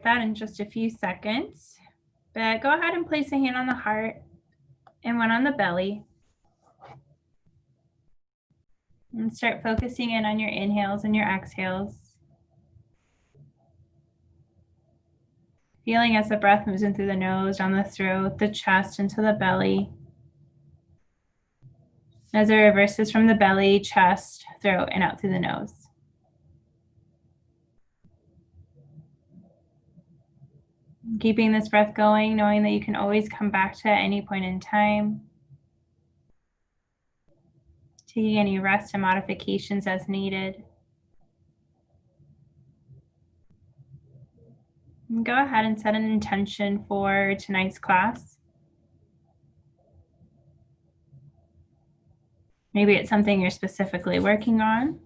that in just a few seconds, but go ahead and place a hand on the heart and one on the belly. And start focusing in on your inhales and your exhales. Feeling as the breath moves in through the nose, down the throat, the chest, into the belly. As it reverses from the belly, chest, throat, and out through the nose. Keeping this breath going, knowing that you can always come back to it at any point in time. Taking any rest and modifications as needed. And go ahead and set an intention for tonight's class. Maybe it's something you're specifically working on.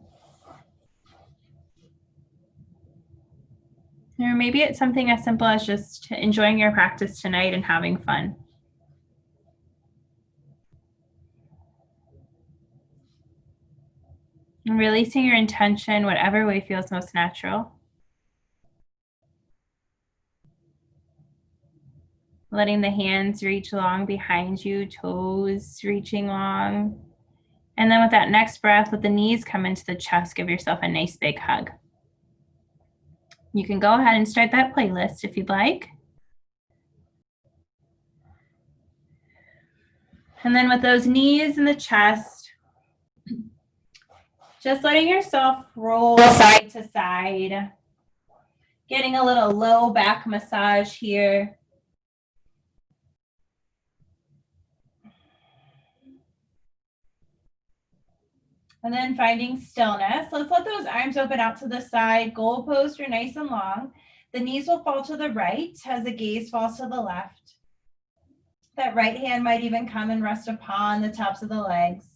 Or maybe it's something as simple as just enjoying your practice tonight and having fun. And releasing your intention, whatever way feels most natural. Letting the hands reach long behind you, toes reaching long. And then with that next breath, let the knees come into the chest. Give yourself a nice big hug. You can go ahead and start that playlist if you'd like. And then with those knees in the chest, just letting yourself roll side to side. Getting a little low back massage here. And then finding stillness. Let's let those arms open out to the side. Goalposts are nice and long. The knees will fall to the right as the gaze falls to the left. That right hand might even come and rest upon the tops of the legs.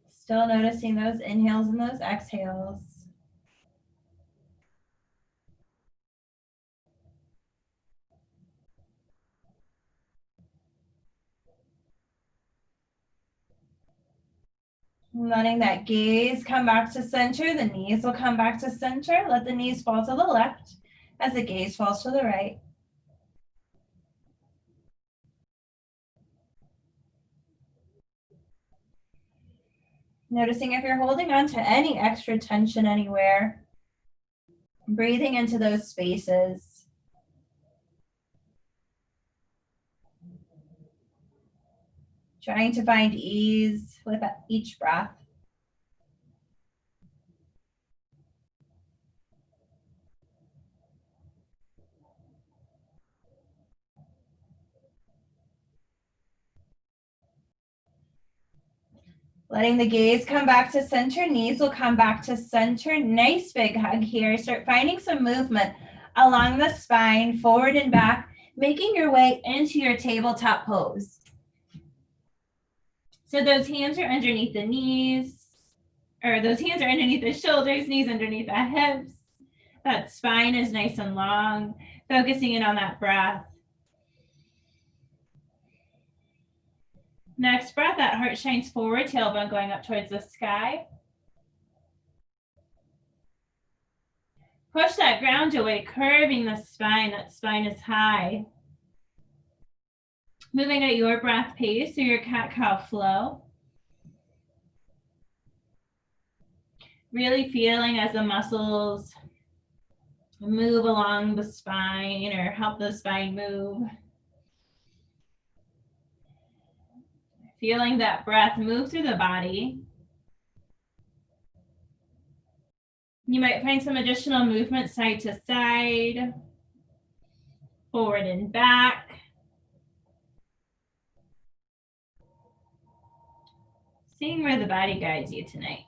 Still noticing those inhales and those exhales. Letting that gaze come back to center. The knees will come back to center. Let the knees fall to the left as the gaze falls to the right. Noticing if you're holding on to any extra tension anywhere. Breathing into those spaces. Trying to find ease with each breath. Letting the gaze come back to center, knees will come back to center. Nice big hug here. Start finding some movement along the spine, forward and back, making your way into your tabletop pose. So those hands are underneath the knees, or those hands are underneath the shoulders, knees underneath the hips. That spine is nice and long, focusing in on that breath. Next breath, that heart shines forward, tailbone going up towards the sky. Push that ground away, curving the spine. That spine is high. Moving at your breath pace through your cat-cow flow. Really feeling as the muscles move along the spine or help the spine move. Feeling that breath move through the body. You might find some additional movement side to side, forward and back. Seeing where the body guides you tonight.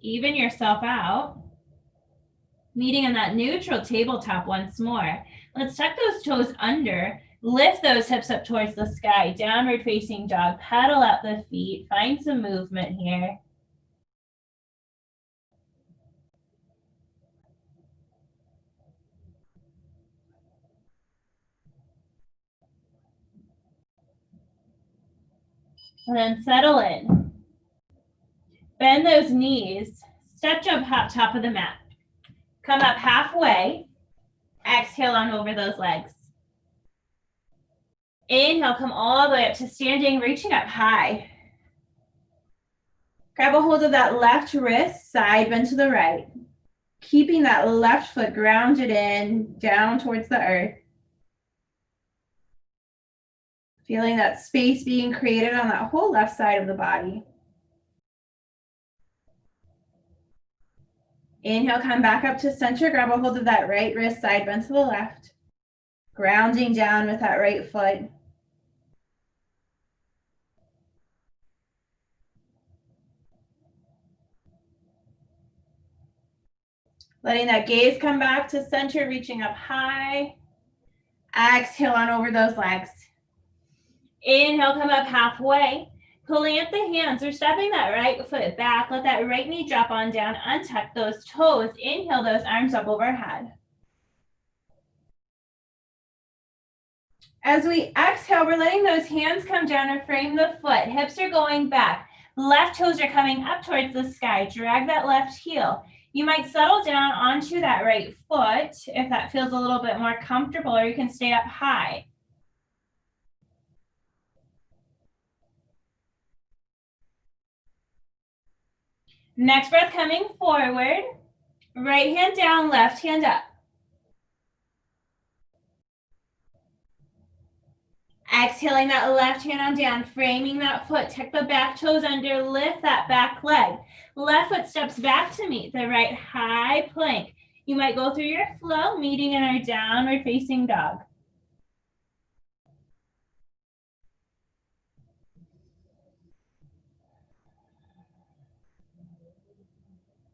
Even yourself out. Meeting in that neutral tabletop once more. Let's tuck those toes under. Lift those hips up towards the sky. Downward facing dog. Pedal out the feet. Find some movement here. And then settle in. Bend those knees. Step jump hop top of the mat. Come up halfway. Exhale on over those legs. Inhale, come all the way up to standing, reaching up high. Grab a hold of that left wrist, side bend to the right. Keeping that left foot grounded in, down towards the earth. Feeling that space being created on that whole left side of the body. Inhale, come back up to center. Grab a hold of that right wrist, side bend to the left. Grounding down with that right foot. Letting that gaze come back to center, reaching up high. Exhale on over those legs. Inhale, come up halfway. Plant the hands. We're stepping that right foot back. Let that right knee drop on down. Untuck those toes. Inhale those arms up overhead. As we exhale, we're letting those hands come down and frame the foot. Hips are going back. Left toes are coming up towards the sky. Drag that left heel. You might settle down onto that right foot if that feels a little bit more comfortable, or you can stay up high. Next breath coming forward. Right hand down, left hand up. Exhaling that left hand on down, framing that foot. Tuck the back toes under, lift that back leg. Left foot steps back to meet the right high plank. You might go through your flow, meeting in our downward facing dog.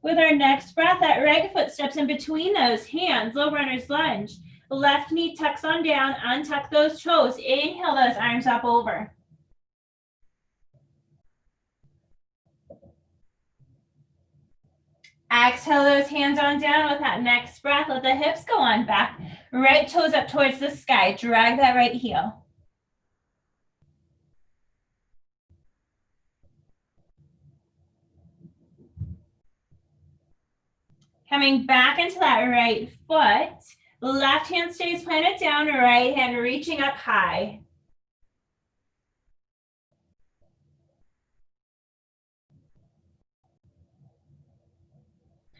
With our next breath, that right foot steps in between those hands, low runner's lunge. Left knee tucks on down, untuck those toes. Inhale those arms up over. Exhale those hands on down with that next breath. Let the hips go on back. Right toes up towards the sky. Drag that right heel. Coming back into that right foot. Left hand stays planted down, right hand reaching up high.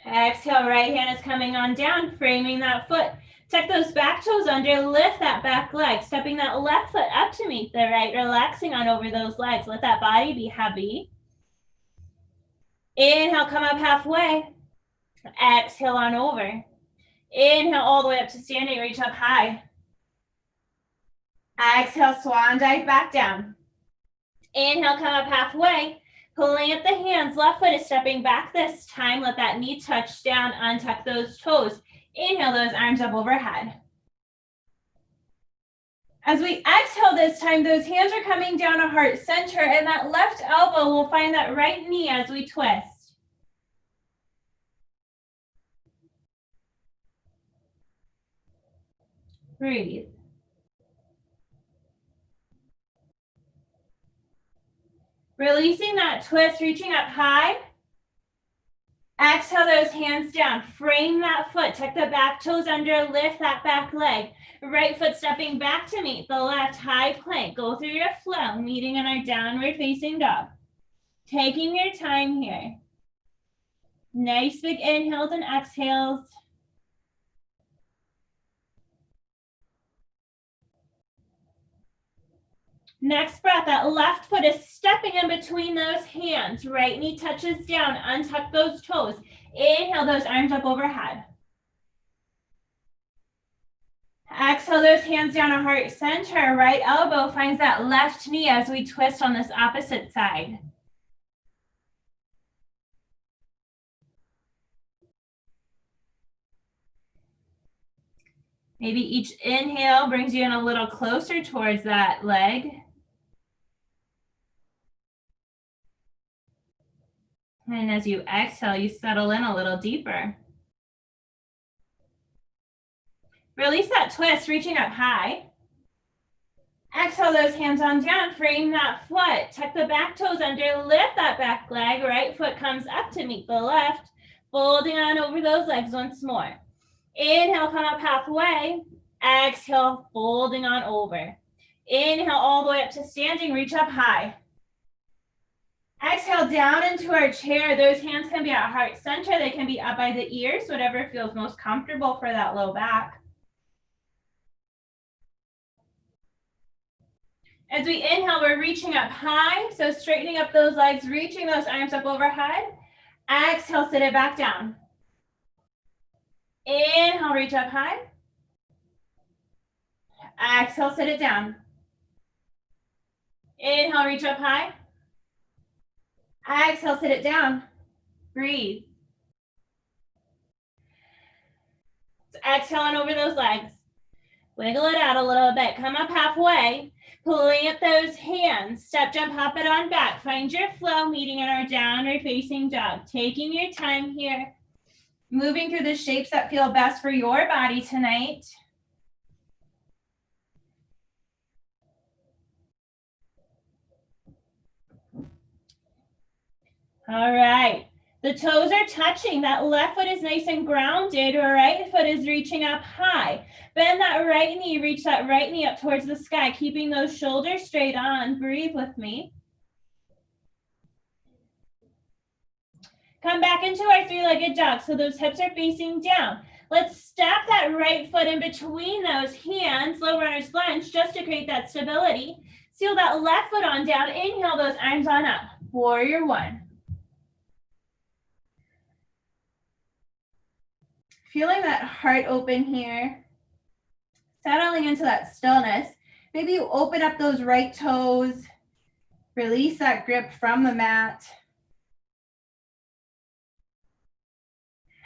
Exhale, right hand is coming on down, framing that foot. Tuck those back toes under, lift that back leg, stepping that left foot up to meet the right, relaxing on over those legs. Let that body be heavy. Inhale, come up halfway. Exhale on over. Inhale all the way up to standing, reach up high. Exhale, swan dive back down. Inhale, come up halfway. Plant the hands. Left foot is stepping back this time. Let that knee touch down. Untuck those toes. Inhale those arms up overhead. As we exhale this time, those hands are coming down to heart center, and that left elbow will find that right knee as we twist. Breathe. Releasing that twist, reaching up high. Exhale those hands down. Frame that foot. Tuck the back toes under. Lift that back leg. Right foot stepping back to meet the left high plank. Go through your flow, meeting in our downward facing dog. Taking your time here. Nice big inhales and exhales. Next breath, that left foot is stepping in between those hands. Right knee touches down. Untuck those toes. Inhale those arms up overhead. Exhale those hands down to heart center. Right elbow finds that left knee as we twist on this opposite side. Maybe each inhale brings you in a little closer towards that leg. And as you exhale, you settle in a little deeper. Release that twist, reaching up high. Exhale those hands on down, frame that foot, tuck the back toes under, lift that back leg, right foot comes up to meet the left, folding on over those legs once more. Inhale, come up halfway, exhale, folding on over. Inhale all the way up to standing, reach up high. Exhale down into our chair. Those hands can be at heart center, they can be up by the ears, whatever feels most comfortable for that low back. As we inhale, we're reaching up high. So straightening up those legs, reaching those arms up overhead. Exhale, sit it back down. Inhale, reach up high. Exhale, sit it down. Inhale, reach up high. Exhale, sit it down. Breathe. So exhale on over those legs. Wiggle it out a little bit. Come up halfway. Plant those hands, step, jump, hop it on back. Find your flow, meeting in our downward facing dog. Taking your time here, moving through the shapes that feel best for your body tonight. All right, the toes are touching. That left foot is nice and grounded. Right foot is reaching up high. Bend that right knee, reach that right knee up towards the sky, keeping those shoulders straight on. Breathe with me. Come back into our three-legged dog, so those hips are facing down. Let's step that right foot in between those hands, low runner's lunge, just to create that stability. Seal that left foot on down. Inhale those arms on up. Warrior one. Feeling that heart open here. Settling into that stillness. Maybe you open up those right toes. Release that grip from the mat.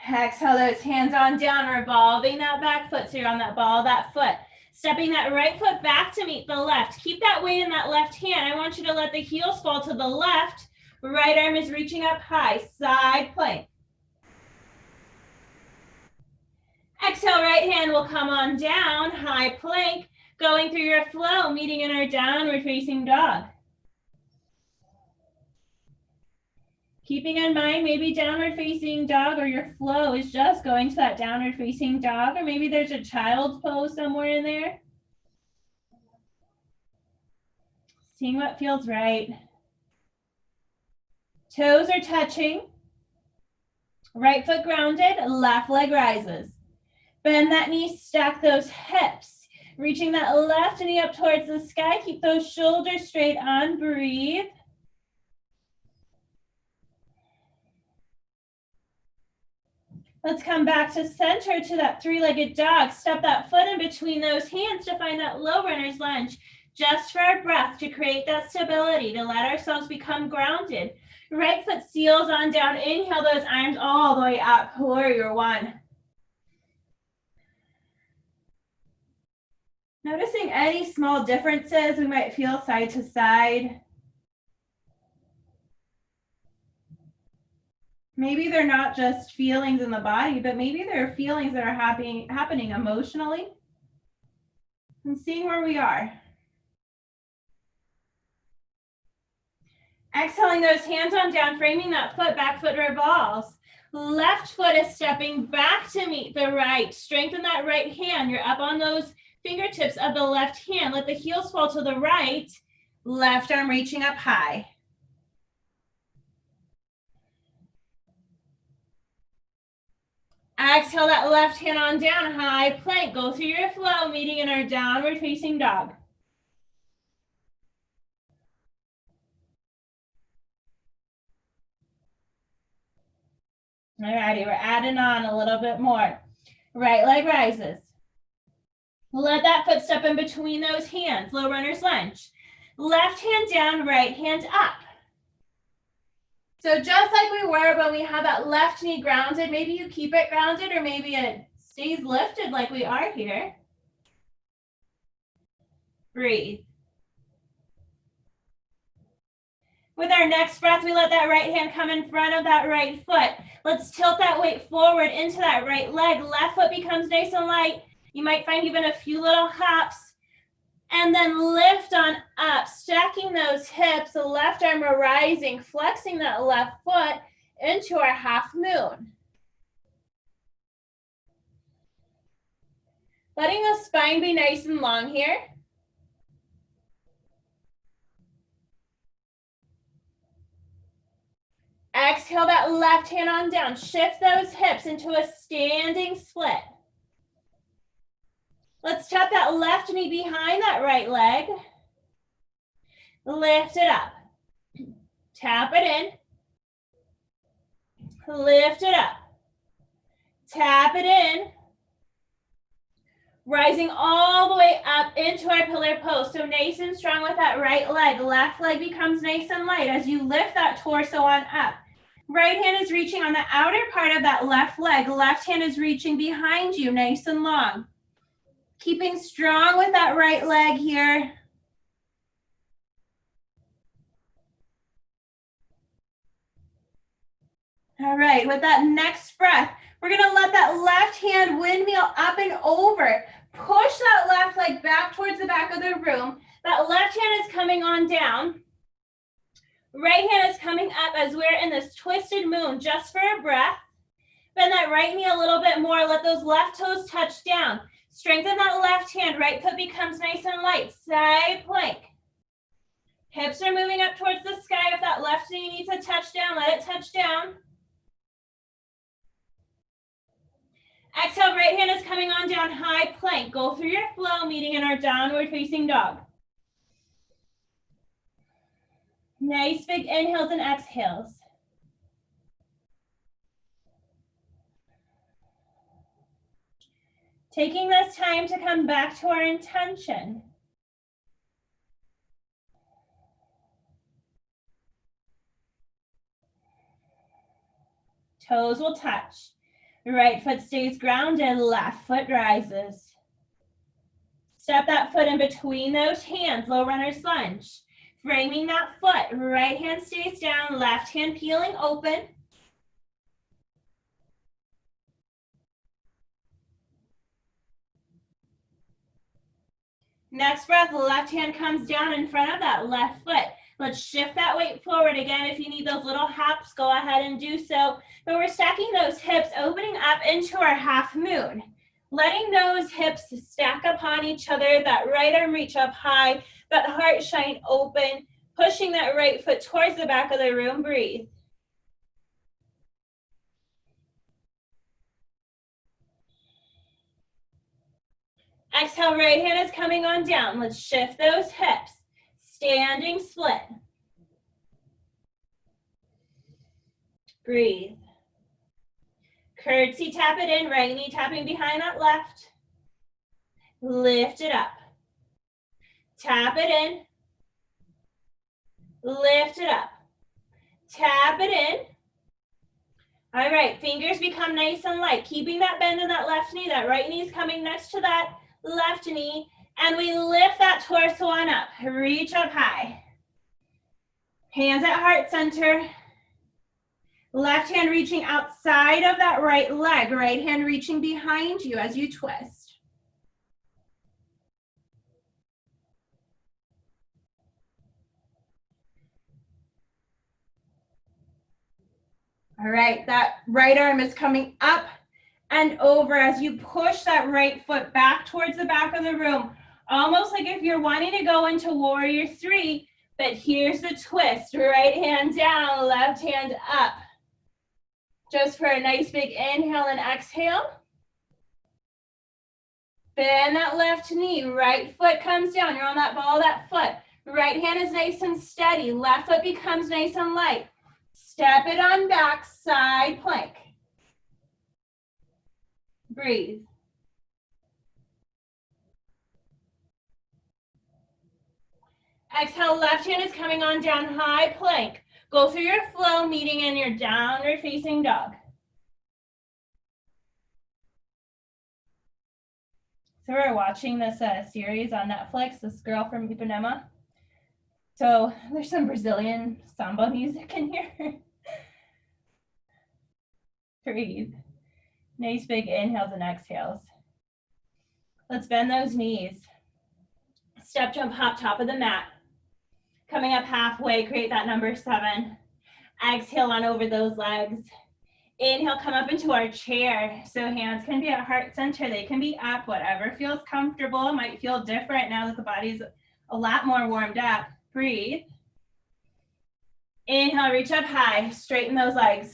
Exhale those hands on down, revolving that back foot so you're on that ball of that foot. Stepping that right foot back to meet the left. Keep that weight in that left hand. I want you to let the heels fall to the left. Right arm is reaching up high, side plank. Exhale, right hand will come on down, high plank, going through your flow, meeting in our downward facing dog. Keeping in mind, maybe downward facing dog or your flow is just going to that downward facing dog, or maybe there's a child's pose somewhere in there. Seeing what feels right. Toes are touching. Right foot grounded, left leg rises. Bend that knee, stack those hips. Reaching that left knee up towards the sky. Keep those shoulders straight on, breathe. Let's come back to center to that three-legged dog. Step that foot in between those hands to find that low runner's lunge. Just for our breath, to create that stability, to let ourselves become grounded. Right foot seals on down. Inhale those arms all the way up. Warrior one. Noticing any small differences we might feel side to side. Maybe they're not just feelings in the body, but maybe they're feelings that are happening emotionally. And seeing where we are. Exhaling those hands on down, framing that foot, back foot revolves. Left foot is stepping back to meet the right. Strengthen that right hand. You're up on those fingertips of the left hand. Let the heels fall to the right. Left arm reaching up high. Exhale that left hand on down, high plank. Go through your flow, meeting in our downward facing dog. Alrighty, we're adding on a little bit more. Right leg rises. Let that foot step in between those hands, low runner's lunge. Left hand down, right hand up. So just like we were when we have that left knee grounded, maybe you keep it grounded or maybe it stays lifted like we are here. Breathe. With our next breath, we let that right hand come in front of that right foot. Let's tilt that weight forward into that right leg. Left foot becomes nice and light. You might find even a few little hops. And then lift on up, stacking those hips, the left arm rising, flexing that left foot into our half moon. Letting the spine be nice and long here. Exhale that left hand on down. Shift those hips into a standing split. Let's tap that left knee behind that right leg. Lift it up. Tap it in. Lift it up. Tap it in. Rising all the way up into our pillar pose. So nice and strong with that right leg. Left leg becomes nice and light as you lift that torso on up. Right hand is reaching on the outer part of that left leg. Left hand is reaching behind you, nice and long. Keeping strong with that right leg here. All right, with that next breath, we're gonna let that left hand windmill up and over. Push that left leg back towards the back of the room. That left hand is coming on down. Right hand is coming up as we're in this twisted moon, just for a breath. Bend that right knee a little bit more. Let those left toes touch down. Strengthen that left hand. Right foot becomes nice and light. Side plank. Hips are moving up towards the sky. If that left knee needs a touch down, let it touch down. Exhale, right hand is coming on down, high plank. Go through your flow, meeting in our downward facing dog. Nice big inhales and exhales. Taking this time to come back to our intention. Toes will touch. Right foot stays grounded, left foot rises. Step that foot in between those hands, low runner's lunge. Framing that foot, right hand stays down, left hand peeling open. Next breath, left hand comes down in front of that left foot. Let's shift that weight forward. Again, if you need those little hops, go ahead and do so. But we're stacking those hips, opening up into our half moon. Letting those hips stack upon each other, that right arm reach up high, that heart shine open, pushing that right foot towards the back of the room. Breathe. Exhale, right hand is coming on down. Let's shift those hips. Standing split. Breathe. Curtsy, tap it in, right knee tapping behind that left. Lift it up. Tap it in. Lift it up. Tap it in. All right, fingers become nice and light. Keeping that bend in that left knee. That right knee is coming next to that left knee. And we lift that torso on up. Reach up high. Hands at heart center. Left hand reaching outside of that right leg. Right hand reaching behind you as you twist. All right, that right arm is coming up and over as you push that right foot back towards the back of the room. Almost like if you're wanting to go into warrior three, but here's the twist. Right hand down, left hand up. Just for a nice big inhale and exhale. Bend that left knee, right foot comes down. You're on that ball of that foot. Right hand is nice and steady. Left foot becomes nice and light. Step it on back, side plank. Breathe. Exhale, left hand is coming on down, high plank. Go through your flow, meeting in your downward facing dog. So we're watching this series on Netflix, this girl from Ipanema. So there's some Brazilian samba music in here. Breathe. Nice big inhales and exhales. Let's bend those knees. Step, jump, hop, top of the mat. Coming up halfway, create that number 7. Exhale on over those legs. Inhale, come up into our chair. So hands can be at heart center. They can be up, whatever feels comfortable. It might feel different now that the body's a lot more warmed up. Breathe. Inhale, reach up high. Straighten those legs.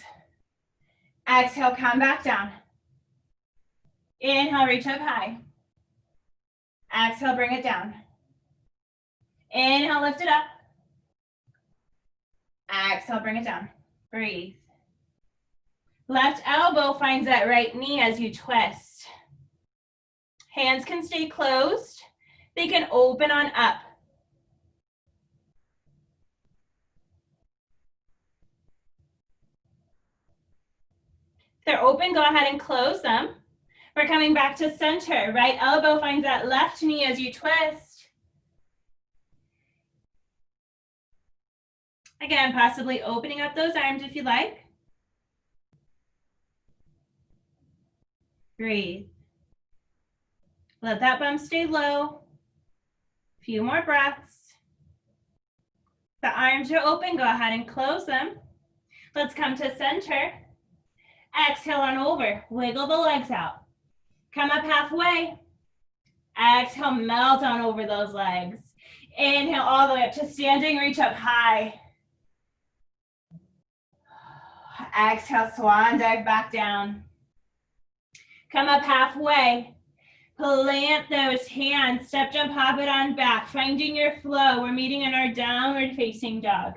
Exhale, come back down. Inhale, reach up high. Exhale, bring it down. Inhale, lift it up. Exhale, bring it down. Breathe. Left elbow finds that right knee as you twist. Hands can stay closed. They can open on up. If they're open, go ahead and close them. We're coming back to center. Right elbow finds that left knee as you twist. Again, possibly opening up those arms if you like. Breathe. Let that bum stay low. A few more breaths. The arms are open, go ahead and close them. Let's come to center. Exhale on over, wiggle the legs out. Come up halfway. Exhale, melt on over those legs. Inhale all the way up to standing, reach up high. Exhale, swan dive back down. Come up halfway. Plant those hands, step, jump, hop it on back, finding your flow. We're meeting in our downward facing dog.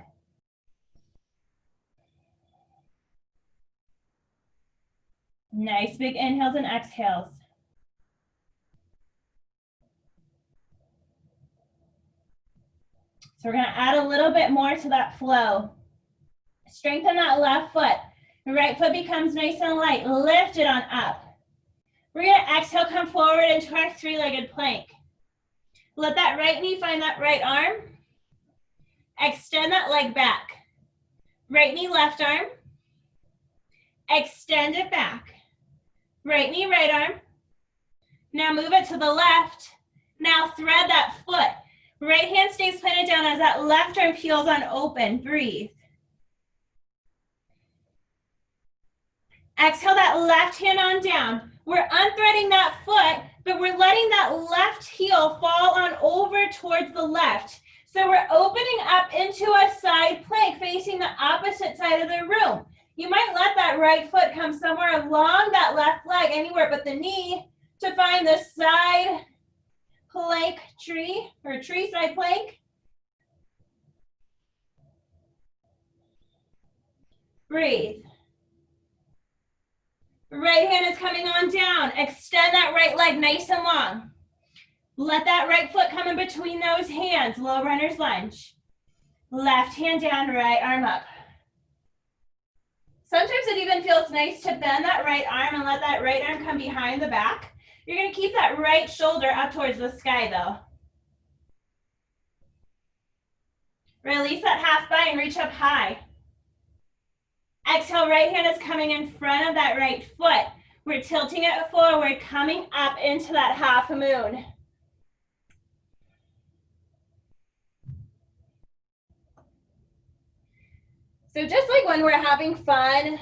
Nice big inhales and exhales. So we're gonna add a little bit more to that flow. Strengthen that left foot. The right foot becomes nice and light. Lift it on up. We're gonna exhale, come forward into our 3-legged plank. Let that right knee find that right arm. Extend that leg back. Right knee, left arm. Extend it back. Right knee, right arm. Now move it to the left. Now thread that foot. Right hand stays planted down as that left arm peels on open. Breathe. Exhale that left hand on down. We're unthreading that foot, but we're letting that left heel fall on over towards the left. So we're opening up into a side plank facing the opposite side of the room. You might let that right foot come somewhere along that left leg, anywhere but the knee, to find the side plank tree, or tree side plank. Breathe. Right hand is coming on down. Extend that right leg nice and long. Let that right foot come in between those hands. Low runner's lunge. Left hand down, right arm up. Sometimes it even feels nice to bend that right arm and let that right arm come behind the back. You're gonna keep that right shoulder up towards the sky though. Release that half bind, reach up high. Exhale, right hand is coming in front of that right foot. We're tilting it forward, coming up into that half moon. So just like when we're having fun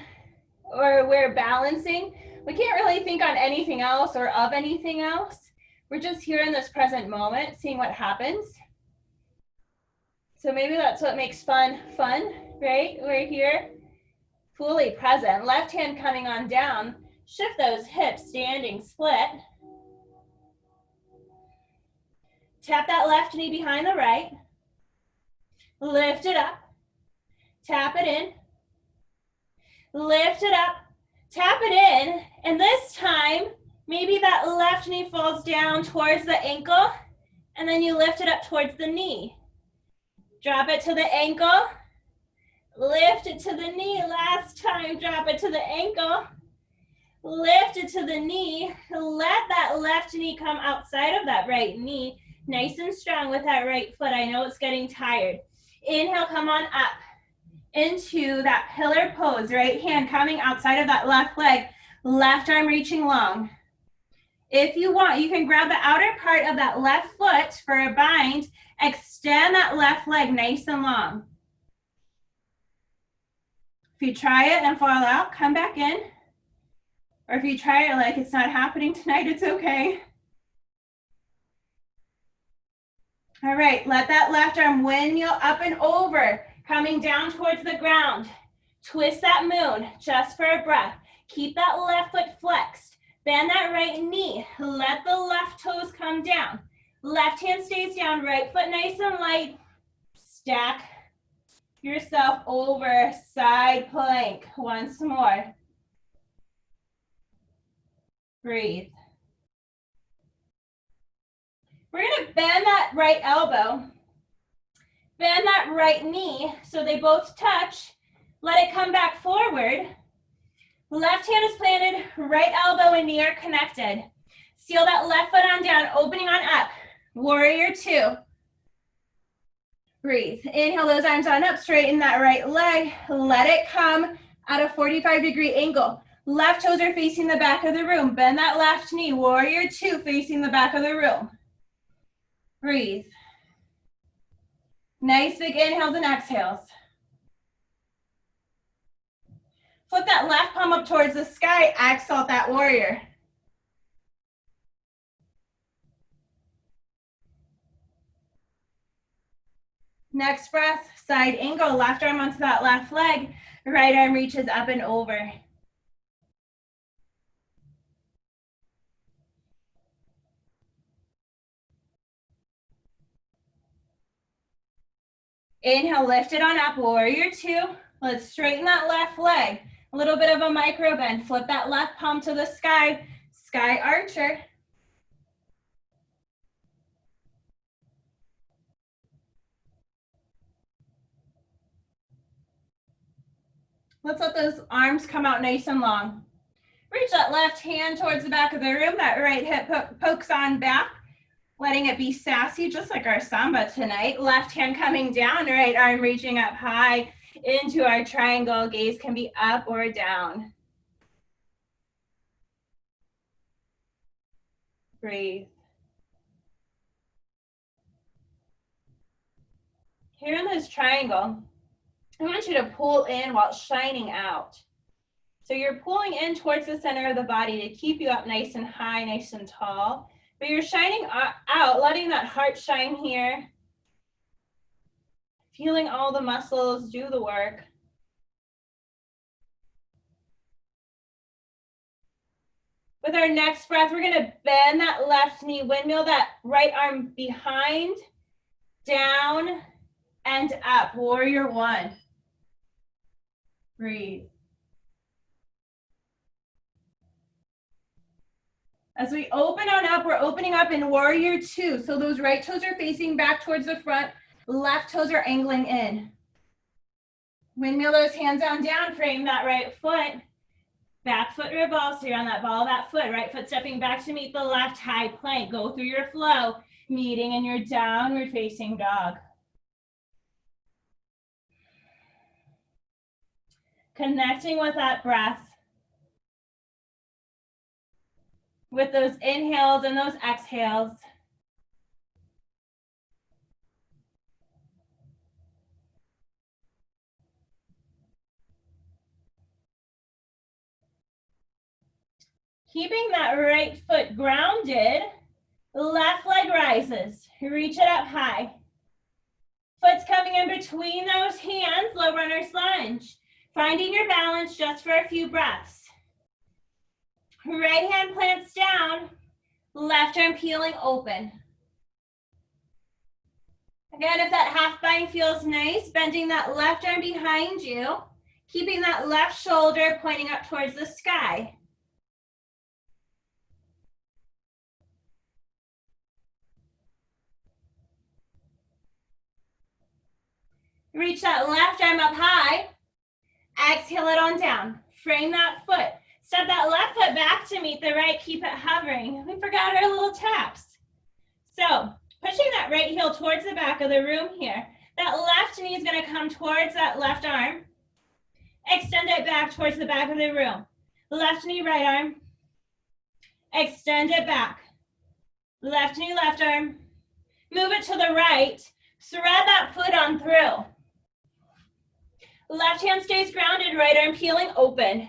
or we're balancing, we can't really think on anything else or of anything else. We're just here in this present moment, seeing what happens. So maybe that's what makes fun, right? We're here, fully present. Left hand coming on down. Shift those hips, standing split. Tap that left knee behind the right. Lift it up. Tap it in. Lift it up. Tap it in. And this time, maybe that left knee falls down towards the ankle, and then you lift it up towards the knee. Drop it to the ankle. Lift it to the knee. Last time, drop it to the ankle. Lift it to the knee. Let that left knee come outside of that right knee. Nice and strong with that right foot. I know it's getting tired. Inhale, come on up into that pillar pose. Right hand coming outside of that left leg. Left arm reaching long. If you want, you can grab the outer part of that left foot for a bind. Extend that left leg nice and long. If you try it and fall out, come back in. Or if you try it like it's not happening tonight, it's okay. All right, let that left arm windmill up and over, coming down towards the ground. Twist that moon just for a breath. Keep that left foot flexed. Bend that right knee. Let the left toes come down. Left hand stays down, right foot nice and light. Stack yourself over, side plank. Once more. Breathe. We're gonna bend that right elbow. Bend that right knee so they both touch. Let it come back forward. Left hand is planted, right elbow and knee are connected. Seal that left foot on down, opening on up. Warrior two. Breathe. Inhale those arms on up, straighten that right leg. Let it come at a 45-degree angle. Left toes are facing the back of the room. Bend that left knee. Warrior two, facing the back of the room. Breathe. Nice big inhales and exhales. Flip that left palm up towards the sky. Exhale that warrior. Next breath, side angle. Left arm onto that left leg. Right arm reaches up and over. Inhale, lift it on up, warrior two. Let's straighten that left leg. A little bit of a micro bend. Flip that left palm to the sky. Sky archer. Let's let those arms come out nice and long. Reach that left hand towards the back of the room. That right hip pokes on back. Letting it be sassy, just like our samba tonight. Left hand coming down, right arm reaching up high into our triangle. Gaze can be up or down. Breathe. Here in this triangle, I want you to pull in while shining out. So you're pulling in towards the center of the body to keep you up nice and high, nice and tall. But you're shining out, letting that heart shine here. Feeling all the muscles do the work. With our next breath, we're gonna bend that left knee, windmill that right arm behind, down, and up. Warrior one. Breathe. As we open on up, we're opening up in warrior two. So those right toes are facing back towards the front, left toes are angling in. Windmill those hands on down, frame that right foot. Back foot revolves, so you're on that ball of that foot. Right foot stepping back to meet the left, high plank. Go through your flow, meeting in your downward facing dog. Connecting with that breath. With those inhales and those exhales. Keeping that right foot grounded, left leg rises. Reach it up high. Foot's coming in between those hands, low runner's lunge. Finding your balance just for a few breaths. Right hand plants down, left arm peeling open. Again, if that half bind feels nice, bending that left arm behind you, keeping that left shoulder pointing up towards the sky. Reach that left arm up high. Exhale it on down. Frame that foot. Step that left foot back to meet the right. Keep it hovering. We forgot our little taps. So pushing that right heel towards the back of the room here. That left knee is going to come towards that left arm. Extend it back towards the back of the room. Left knee, right arm. Extend it back. Left knee, left arm. Move it to the right. Thread that foot on through. Left hand stays grounded, right arm peeling open.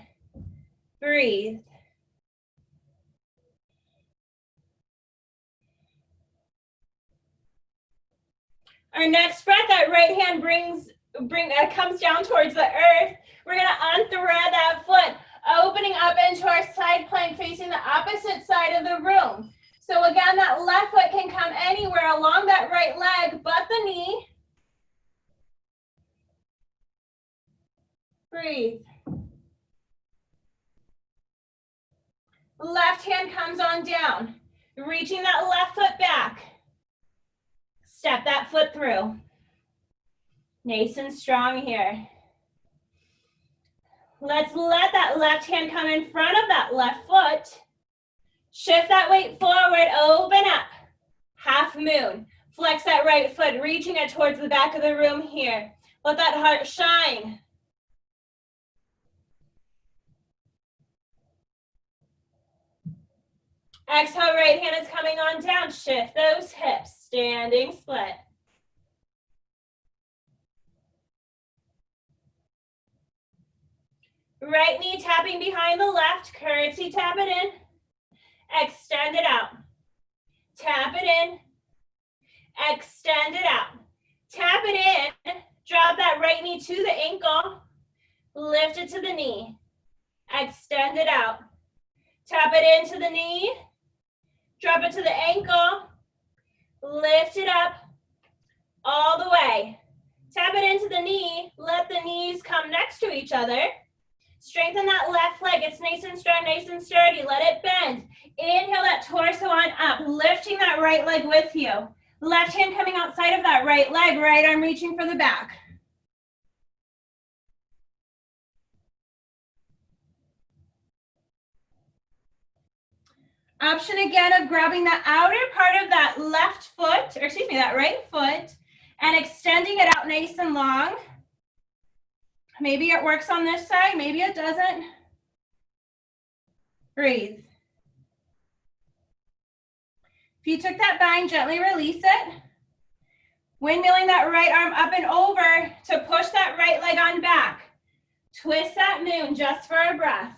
Breathe. Our next breath, that right hand comes down towards the earth. We're gonna unthread that foot, opening up into our side plank facing the opposite side of the room. So again, that left foot can come anywhere along that right leg, but the knee. Breathe. Left hand comes on down, reaching that left foot back. Step that foot through. Nice and strong here. Let's let that left hand come in front of that left foot. Shift that weight forward, open up. Half moon. Flex that right foot, reaching it towards the back of the room here. Let that heart shine. Exhale, right hand is coming on down. Shift those hips, standing split. Right knee tapping behind the left, curtsy, tap it in. Extend it out. Tap it in. Extend it out. Tap it in. Drop that right knee to the ankle. Lift it to the knee. Extend it out. Tap it into the knee. Drop it to the ankle. Lift it up all the way. Tap it into the knee. Let the knees come next to each other. Strengthen that left leg. It's nice and strong, nice and sturdy. Let it bend. Inhale that torso on up, lifting that right leg with you. Left hand coming outside of that right leg, right arm reaching for the back. Option again of grabbing the outer part of that left foot, or excuse me, that right foot, and extending it out nice and long. Maybe it works on this side, maybe it doesn't. Breathe. If you took that bind, gently release it. Windmilling that right arm up and over to push that right leg on back. Twist that moon just for a breath.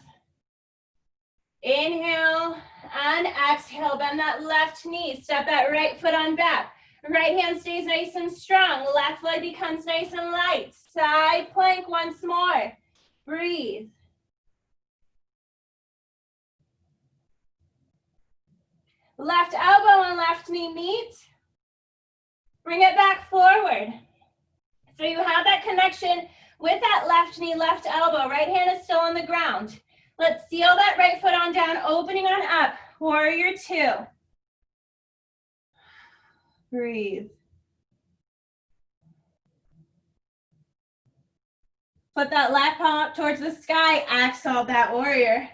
Inhale and exhale, bend that left knee, step that right foot on back. Right hand stays nice and strong, left leg becomes nice and light. Side plank once more. Breathe. Left elbow and left knee meet. Bring it back forward. So you have that connection with that left knee, left elbow. Right hand is still on the ground. Let's seal that right foot on down, opening on up. Warrior two. Breathe. Put that left palm up towards the sky. Exhale that warrior.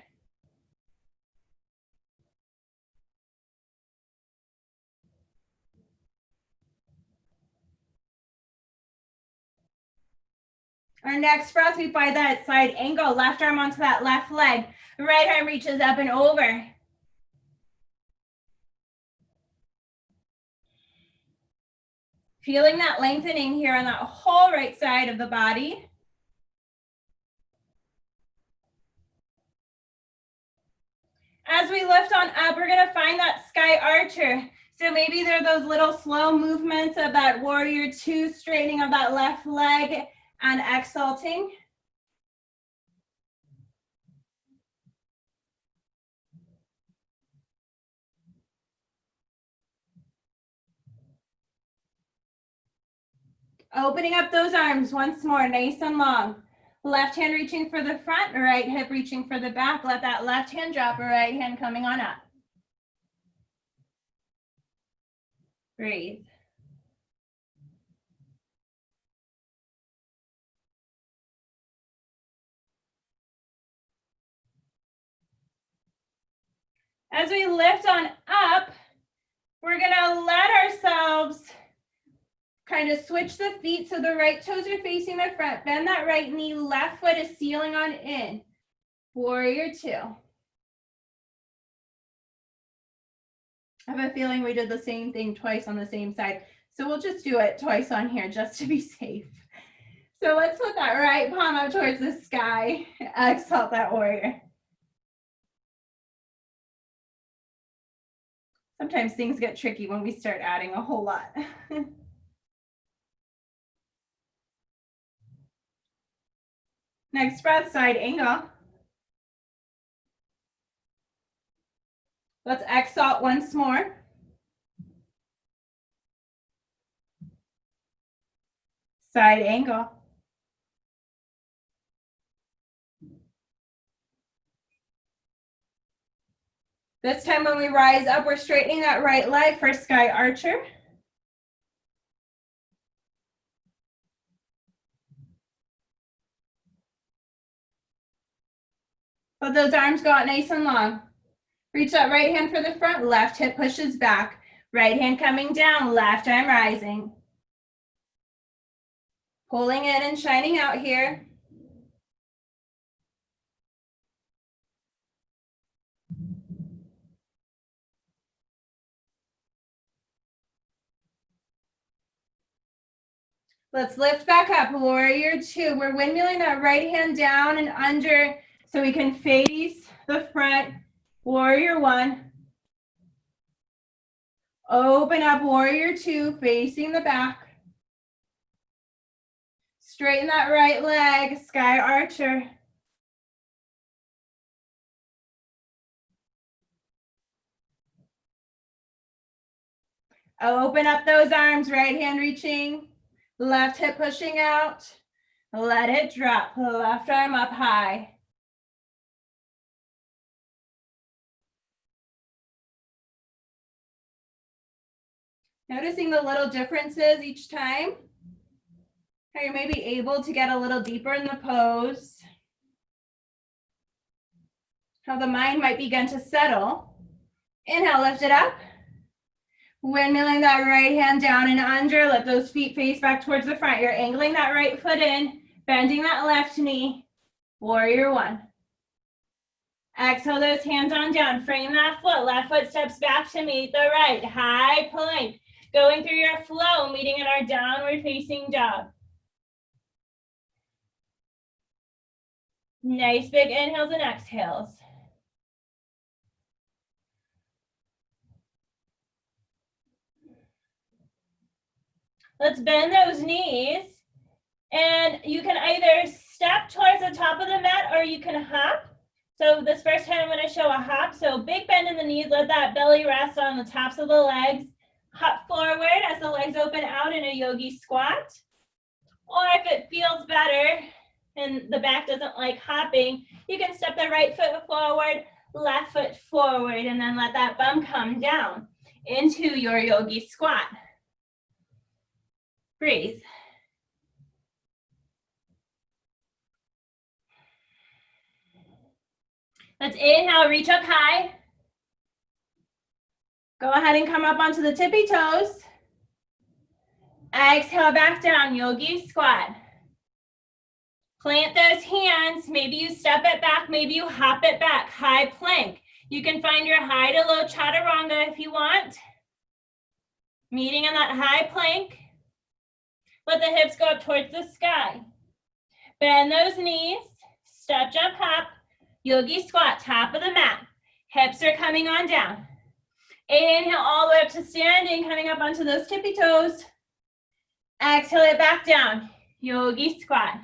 Our next breath, we find that side angle. Left arm onto that left leg. Right arm reaches up and over. Feeling that lengthening here on that whole right side of the body. As we lift on up, we're gonna find that sky archer. So maybe there are those little slow movements of that warrior two, straightening of that left leg and exhalting. Opening up those arms once more, nice and long. Left hand reaching for the front, right hip reaching for the back. Let that left hand drop, right hand coming on up. Breathe. As we lift on up, we're gonna let ourselves kind of switch the feet so the right toes are facing the front. Bend that right knee, left foot is sealing on in. Warrior two. I have a feeling we did the same thing twice on the same side. So we'll just do it twice on here just to be safe. So let's put that right palm up towards the sky. Exhale that warrior. Sometimes things get tricky when we start adding a whole lot. Next breath, side angle. Let's exhale once more. Side angle. This time when we rise up, we're straightening that right leg for sky archer. Let those arms go out nice and long. Reach that right hand for the front, left hip pushes back. Right hand coming down, left arm rising. Pulling in and shining out here. Let's lift back up, warrior two. We're windmilling that right hand down and under so we can face the front, warrior one. Open up, warrior two, facing the back. Straighten that right leg, sky archer. Open up those arms, right hand reaching, left hip pushing out. Let it drop, left arm up high. Noticing the little differences each time. How you may be able to get a little deeper in the pose. How the mind might begin to settle. Inhale, lift it up. Windmilling that right hand down and under. Let those feet face back towards the front. You're angling that right foot in, bending that left knee. Warrior one. Exhale those hands on down. Frame that foot. Left foot steps back to meet the right. High plank. Going through your flow, meeting in our downward facing dog. Nice big inhales and exhales. Let's bend those knees. And you can either step towards the top of the mat or you can hop. So this first time I'm going to show a hop. So big bend in the knees, let that belly rest on the tops of the legs. Hop forward as the legs open out in a yogi squat. Or if it feels better and the back doesn't like hopping, you can step the right foot forward, left foot forward, and then let that bum come down into your yogi squat. Breathe. Let's inhale, reach up high. Go ahead and come up onto the tippy toes. Exhale back down, yogi squat. Plant those hands. Maybe you step it back, maybe you hop it back. High plank. You can find your high to low chaturanga if you want. Meeting in that high plank. Let the hips go up towards the sky. Bend those knees. Step, jump, hop. Yogi squat, top of the mat. Hips are coming on down. Inhale all the way up to standing, coming up onto those tippy toes. Exhale it back down. Yogi squat.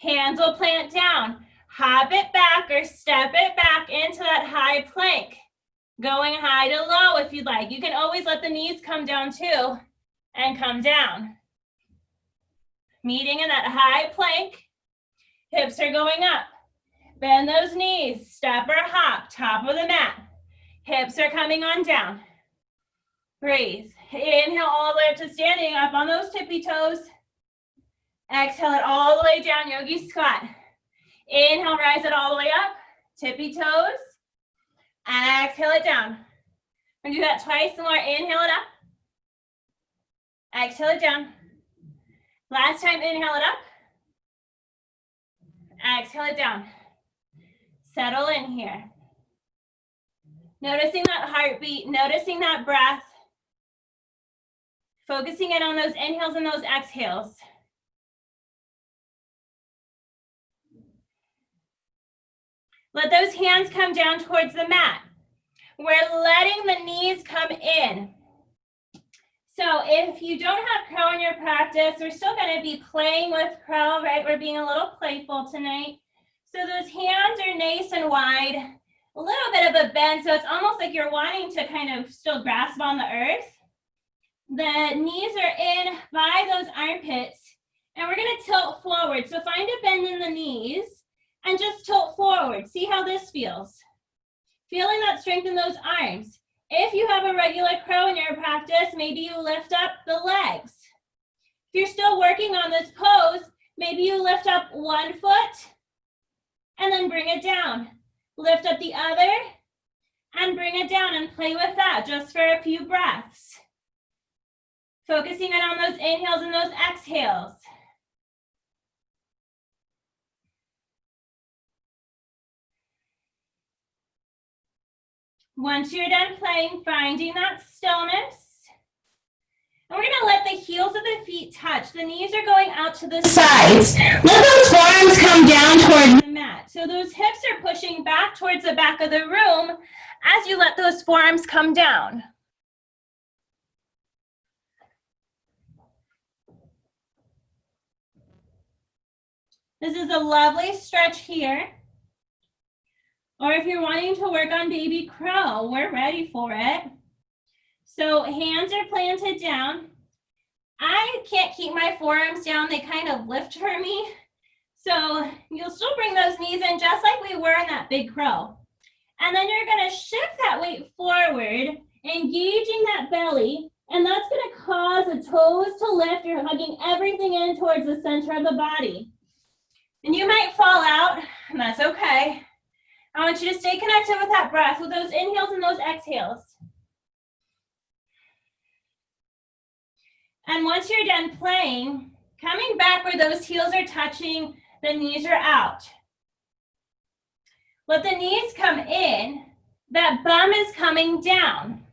Hands will plant down. Hop it back or step it back into that high plank. Going high to low if you'd like. You can always let the knees come down too and come down. Meeting in that high plank. Hips are going up. Bend those knees. Step or hop, top of the mat. Hips are coming on down. Breathe. Inhale all the way up to standing up on those tippy toes. Exhale it all the way down, yogi squat. Inhale, rise it all the way up, tippy toes. Exhale it down. We're gonna do that twice more. Inhale it up. Exhale it down. Last time, inhale it up. Exhale it down. Settle in here. Noticing that heartbeat, noticing that breath. Focusing in on those inhales and those exhales. Let those hands come down towards the mat. We're letting the knees come in. So if you don't have crow in your practice, we're still going to be playing with crow, right? We're being a little playful tonight. So those hands are nice and wide, a little bit of a bend, so it's almost like you're wanting to kind of still grasp on the earth. The knees are in by those armpits, and we're going to tilt forward. So find a bend in the knees and just tilt forward. See how this feels. Feeling that strength in those arms. If you have a regular crow in your practice, maybe you lift up the legs. If you're still working on this pose, maybe you lift up one foot and then bring it down. Lift up the other and bring it down and play with that just for a few breaths. Focusing in on those inhales and those exhales. Once you're done playing, finding that stillness. And we're gonna let the heels of the feet touch. The knees are going out to the sides. Let those forearms come down towards the mat. So those hips are pushing back towards the back of the room as you let those forearms come down. This is a lovely stretch here. Or if you're wanting to work on baby crow, we're ready for it. So hands are planted down. I can't keep my forearms down. They kind of lift for me. So you'll still bring those knees in just like we were in that big crow. And then you're gonna shift that weight forward, engaging that belly, and that's gonna cause the toes to lift. You're hugging everything in towards the center of the body. And you might fall out, and that's okay. I want you to stay connected with that breath, with those inhales and those exhales. And once you're done playing, coming back where those heels are touching, the knees are out. Let the knees come in, that bum is coming down.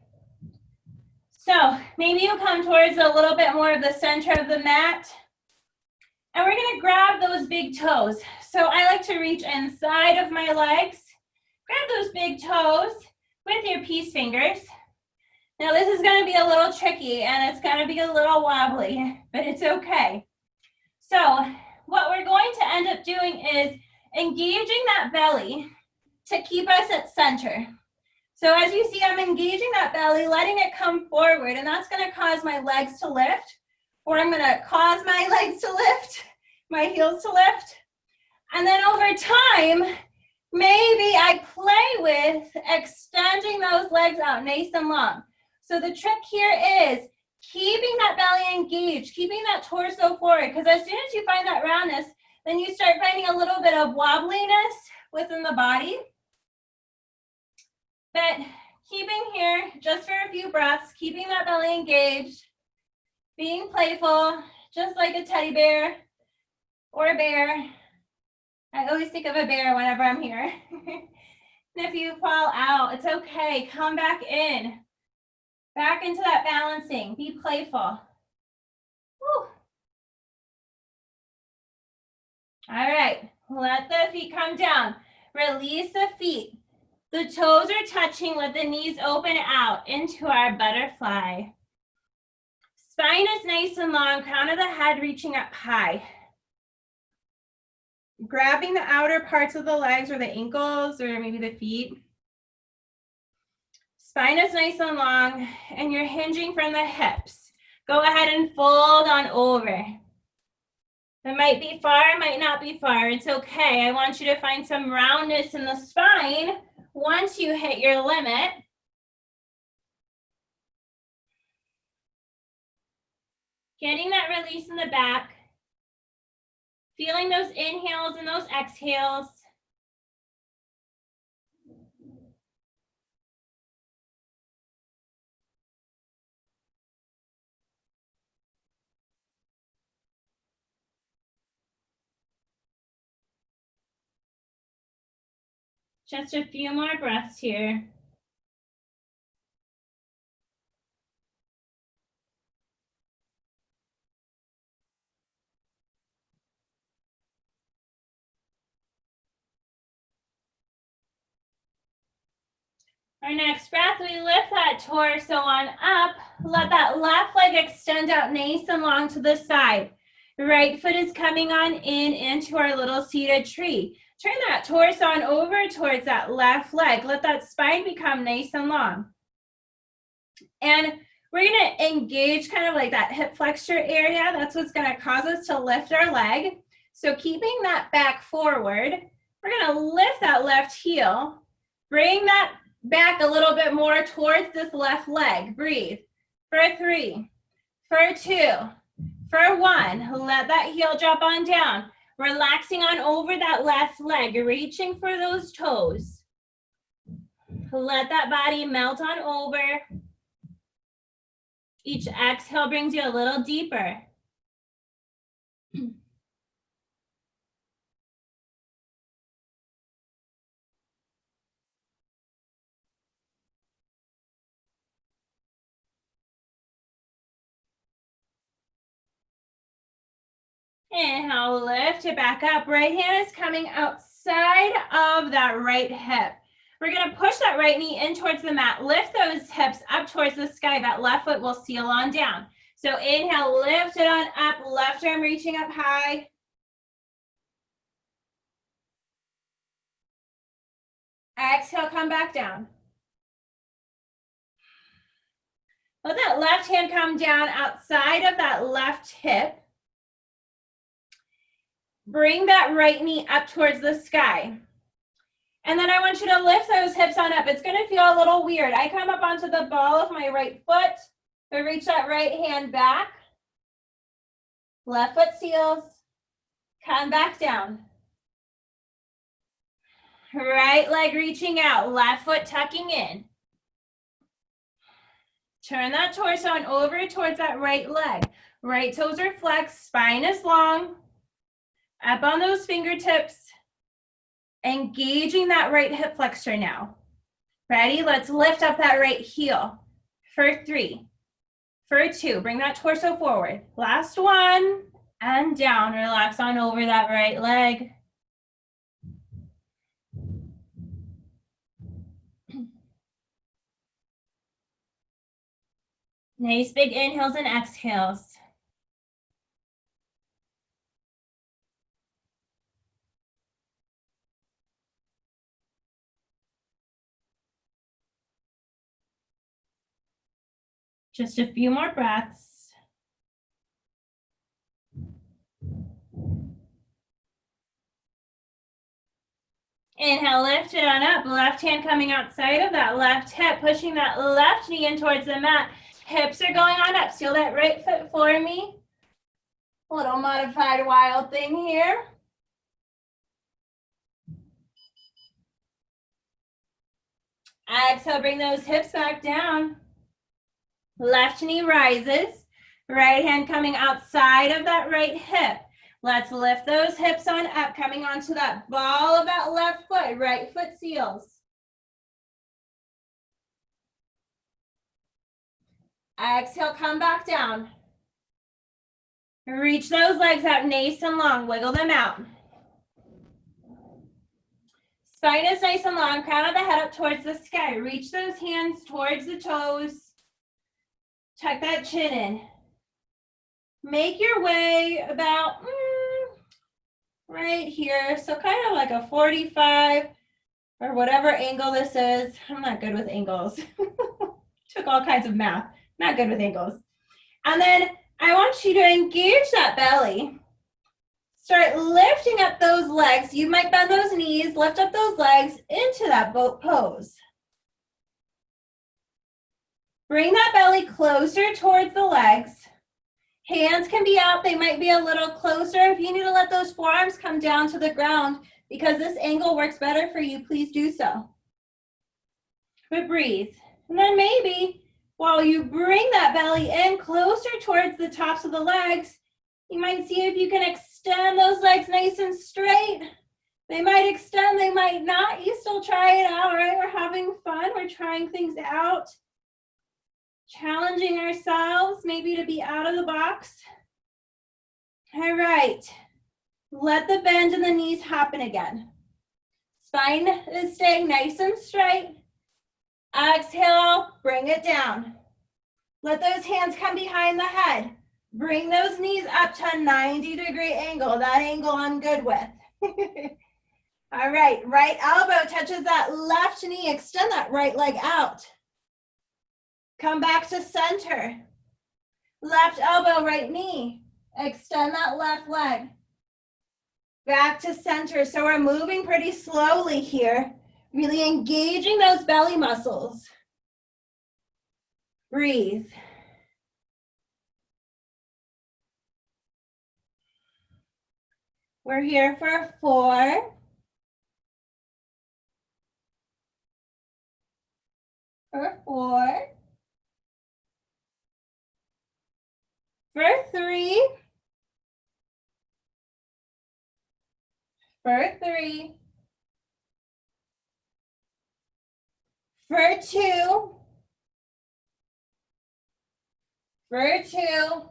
So maybe you come towards a little bit more of the center of the mat. And we're gonna grab those big toes. So I like to reach inside of my legs, grab those big toes with your peace fingers. Now this is gonna be a little tricky and it's gonna be a little wobbly, but it's okay. So what we're going to end up doing is engaging that belly to keep us at center. So as you see, I'm engaging that belly, letting it come forward, and that's gonna cause my legs to lift, or I'm gonna cause my legs to lift, my heels to lift. And then over time, maybe I play with extending those legs out nice and long. So the trick here is keeping that belly engaged, keeping that torso forward, because as soon as you find that roundness, then you start finding a little bit of wobbliness within the body. But keeping here just for a few breaths, keeping that belly engaged, being playful, just like a teddy bear or a bear. I always think of a bear whenever I'm here. And if you fall out, it's okay. Come back in. Back into that balancing. Be playful. Woo. All right. Let the feet come down. Release the feet. The toes are touching. Let the knees open out into our butterfly. Spine is nice and long. Crown of the head reaching up high. Grabbing the outer parts of the legs or the ankles or maybe the feet. Spine is nice and long, and you're hinging from the hips. Go ahead and fold on over. It might be far, might not be far. It's okay. I want you to find some roundness in the spine once you hit your limit. Getting that release in the back. Feeling those inhales and those exhales. Just a few more breaths here. Our next breath, we lift that torso on up. Let that left leg extend out nice and long to the side. Right foot is coming on in into our little seated tree. Turn that torso on over towards that left leg. Let that spine become nice and long. And we're going to engage kind of like that hip flexor area. That's what's going to cause us to lift our leg. So keeping that back forward, we're going to lift that left heel. Bring that back a little bit more towards this left leg. Breathe. For 3, for 2, for 1. Let that heel drop on down. Relaxing on over that left leg, reaching for those toes. Let that body melt on over. Each exhale brings you a little deeper. Inhale, lift it back up. Right hand is coming outside of that right hip. We're going to push that right knee in towards the mat. Lift those hips up towards the sky. That left foot will seal on down. So inhale, lift it on up. Left arm reaching up high. Exhale, come back down. Let that left hand come down outside of that left hip. Bring that right knee up towards the sky. And then I want you to lift those hips on up. It's going to feel a little weird. I come up onto the ball of my right foot. I reach that right hand back. Left foot seals. Come back down. Right leg reaching out. Left foot tucking in. Turn that torso on over towards that right leg. Right toes are flexed. Spine is long. Up on those fingertips. Engaging that right hip flexor now. Ready? Let's lift up that right heel. For 3, for 2. Bring that torso forward. Last one. And down. Relax on over that right leg. Nice big inhales and exhales. Just a few more breaths. Inhale, lift it on up. Left hand coming outside of that left hip, pushing that left knee in towards the mat. Hips are going on up. Seal that right foot for me. A little modified wild thing here. Exhale, bring those hips back down. Left knee rises. Right hand coming outside of that right hip. Let's lift those hips on up, coming onto that ball of that left foot. Right foot seals. Exhale, come back down. Reach those legs out nice and long. Wiggle them out. Spine is nice and long. Crown of the head up towards the sky. Reach those hands towards the toes. Tuck that chin in. Make your way about right here. So kind of like a 45 or whatever angle this is. I'm not good with angles. Took all kinds of math. Not good with angles. And then I want you to engage that belly. Start lifting up those legs. You might bend those knees, lift up those legs into that boat pose. Bring that belly closer towards the legs. Hands can be out. They might be a little closer. If you need to let those forearms come down to the ground because this angle works better for you, please do so. But breathe. And then maybe while you bring that belly in closer towards the tops of the legs, you might see if you can extend those legs nice and straight. They might extend, they might not. You still try it out, right? We're having fun. We're trying things out. Challenging ourselves, maybe to be out of the box. All right. Let the bend in the knees happen again. Spine is staying nice and straight. Exhale, bring it down. Let those hands come behind the head. Bring those knees up to a 90-degree angle. That angle I'm good with. All right, right elbow touches that left knee. Extend that right leg out. Come back to center. Left elbow, right knee. Extend that left leg. Back to center. So we're moving pretty slowly here, really engaging those belly muscles. Breathe. We're here for 4. For 4. For 3. For 3. For 2. For 2.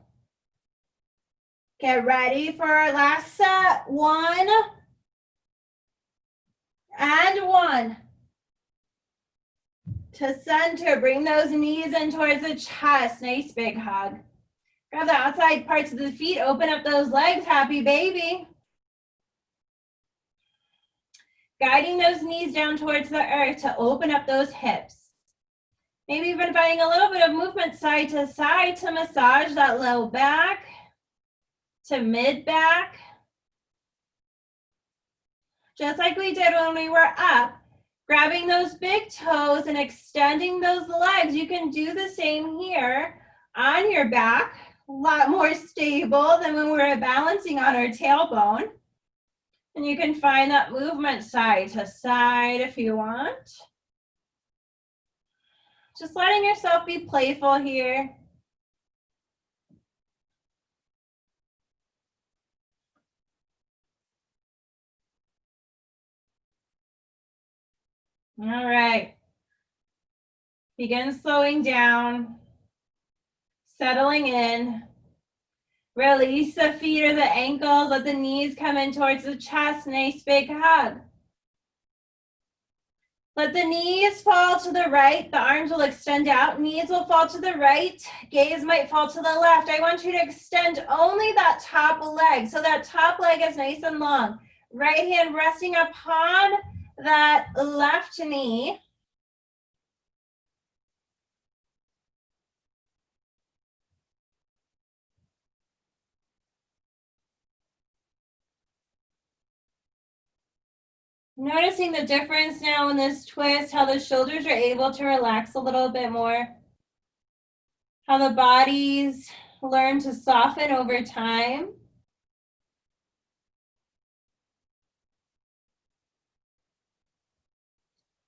Get ready for our last set. 1. And 1. To center, bring those knees in towards the chest. Nice big hug. Grab the outside parts of the feet. Open up those legs. Happy baby. Guiding those knees down towards the earth to open up those hips. Maybe even finding a little bit of movement side to massage that low back to mid back. Just like we did when we were up. Grabbing those big toes and extending those legs. You can do the same here on your back. A lot more stable than when we were balancing on our tailbone. And you can find that movement side to side if you want. Just letting yourself be playful here. All right. Begin slowing down, settling in. Release the feet or the ankles. Let the knees come in towards the chest. Nice big hug. Let the knees fall to the right. The arms will extend out. Knees will fall to the right. Gaze might fall to the left. I want you to extend only that top leg. So that top leg is nice and long. Right hand resting upon that left knee. Noticing the difference now in this twist, how the shoulders are able to relax a little bit more. How the bodies learn to soften over time.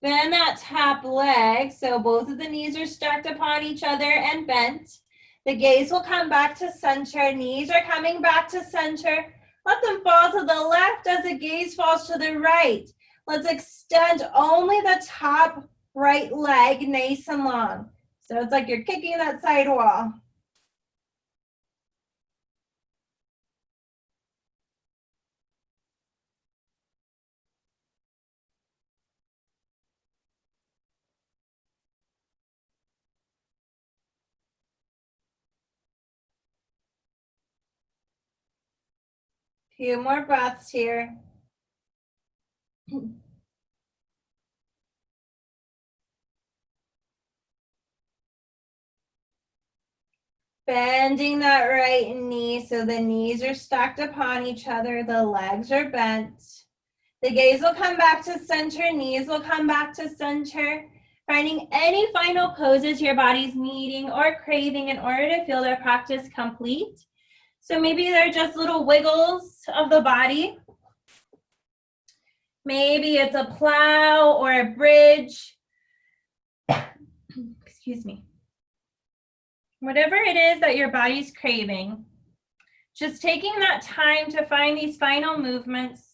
Bend that top leg, so both of the knees are stacked upon each other and bent. The gaze will come back to center. Knees are coming back to center. Let them fall to the left as the gaze falls to the right. Let's extend only the top right leg nice and long. So it's like you're kicking that side wall. Few more breaths here. Bending that right knee so the knees are stacked upon each other, the legs are bent. The gaze will come back to center, knees will come back to center. Finding any final poses your body's needing or craving in order to feel their practice complete. So maybe they're just little wiggles of the body. Maybe it's a plow or a bridge. Excuse me. Whatever it is that your body's craving, just taking that time to find these final movements.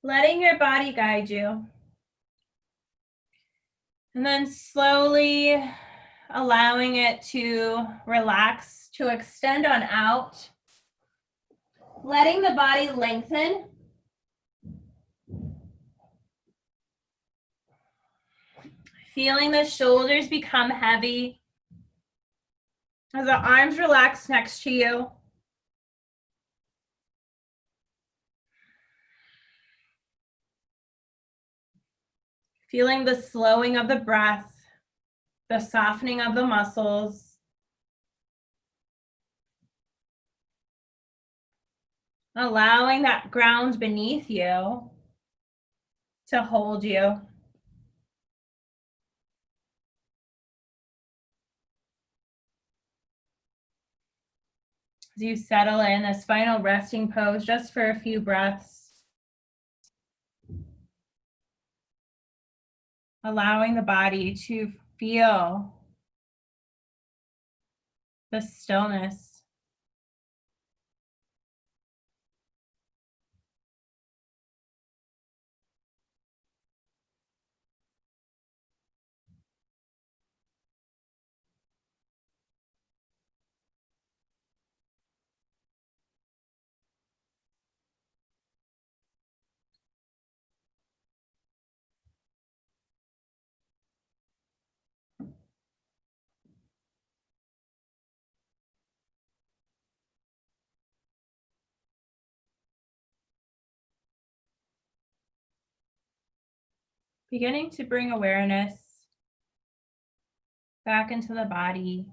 Letting your body guide you. And then slowly allowing it to relax, to extend on out, letting the body lengthen. Feeling the shoulders become heavy as the arms relax next to you. Feeling the slowing of the breath, the softening of the muscles. Allowing that ground beneath you to hold you. As you settle in this final resting pose just for a few breaths. Allowing the body to feel the stillness. Beginning to bring awareness back into the body,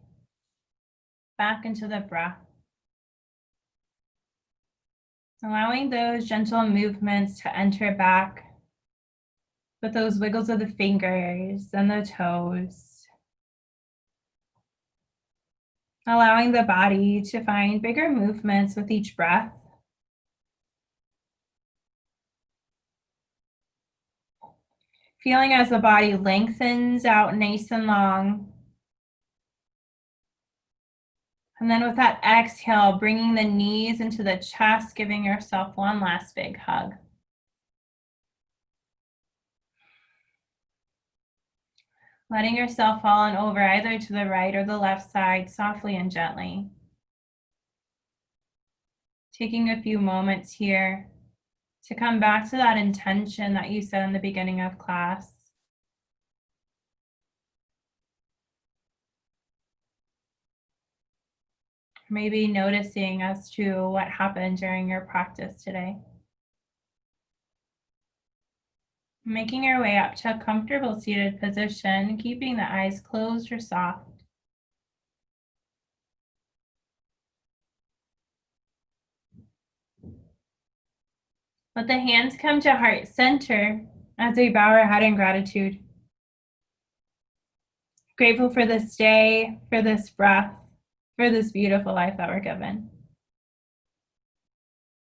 back into the breath. Allowing those gentle movements to enter back with those wiggles of the fingers and the toes. Allowing the body to find bigger movements with each breath. Feeling as the body lengthens out nice and long. And then with that exhale, bringing the knees into the chest, giving yourself one last big hug. Letting yourself fall on over either to the right or the left side, softly and gently. Taking a few moments here to come back to that intention that you said in the beginning of class. Maybe noticing as to what happened during your practice today. Making your way up to a comfortable seated position, keeping the eyes closed or soft. Let the hands come to heart center as we bow our head in gratitude. Grateful for this day, for this breath, for this beautiful life that we're given.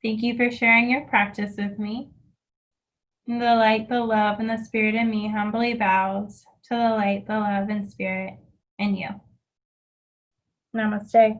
Thank you for sharing your practice with me. And the light, the love, and the spirit in me humbly bows to the light, the love, and spirit in you. Namaste.